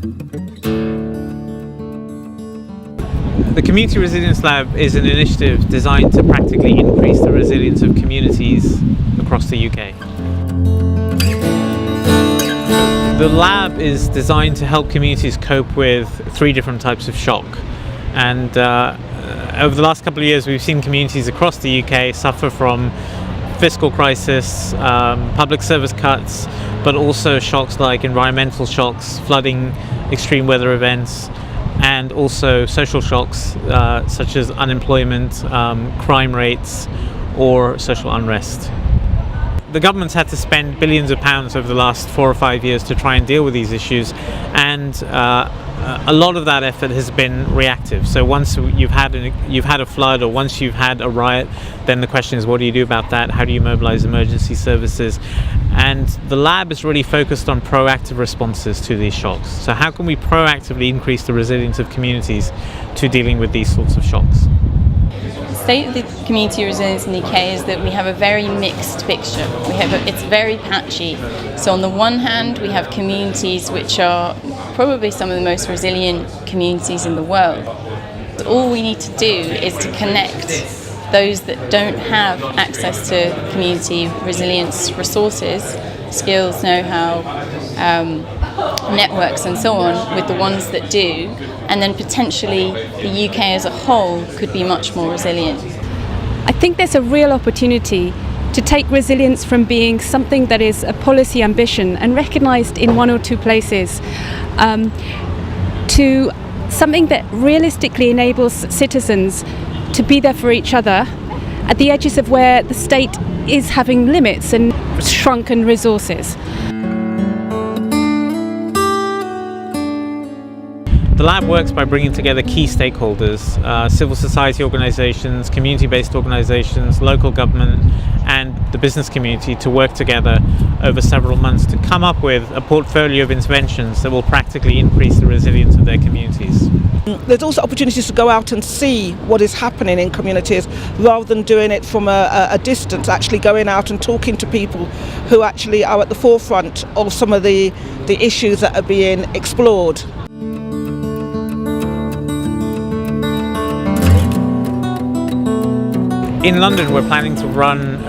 The Community Resilience Lab is an initiative designed to practically increase the resilience of communities across the UK. The lab is designed to help communities cope with 3 different types of shock. And over the last couple of years, we've seen communities across the UK suffer from fiscal crisis, public service cuts, but also shocks like environmental shocks, flooding, extreme weather events, and also social shocks such as unemployment, crime rates, or social unrest. The government's had to spend billions of pounds over the last 4 or 5 years to try and deal with these issues, and a lot of that effort has been reactive. So once you've had a flood, or once you've had a riot, then the question is, what do you do about that? How do you mobilize emergency services? And the lab is really focused on proactive responses to these shocks. So how can we proactively increase the resilience of communities to dealing with these sorts of shocks? The state of the community resilience in the UK is that we have a very mixed picture. It's very patchy. So on the one hand, we have communities which are probably some of the most resilient communities in the world. All we need to do is to connect those that don't have access to community resilience resources, skills, know-how, networks and so on, with the ones that do, and then potentially the UK as a whole could be much more resilient. I think there's a real opportunity to take resilience from being something that is a policy ambition and recognised in 1 or 2 places to something that realistically enables citizens to be there for each other at the edges of where the state is having limits and shrunken resources. The lab works by bringing together key stakeholders, civil society organisations, community-based organisations, local government and the business community to work together over several months to come up with a portfolio of interventions that will practically increase the resilience of their communities. There's also opportunities to go out and see what is happening in communities rather than doing it from a distance, actually going out and talking to people who actually are at the forefront of some of the issues that are being explored. In London, we're planning to run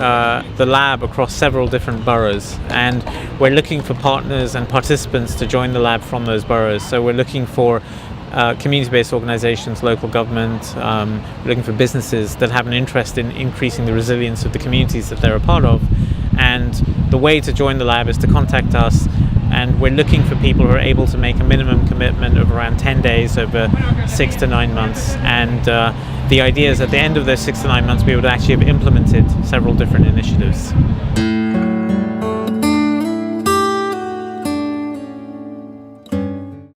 the lab across several different boroughs, and we're looking for partners and participants to join the lab from those boroughs. So we're looking for community-based organisations, local government, we're looking for businesses that have an interest in increasing the resilience of the communities that they're a part of. And the way to join the lab is to contact us, and we're looking for people who are able to make a minimum commitment of around 10 days over 6 to 9 months. And the idea is at the end of those 6 to 9 months we would actually have implemented several different initiatives.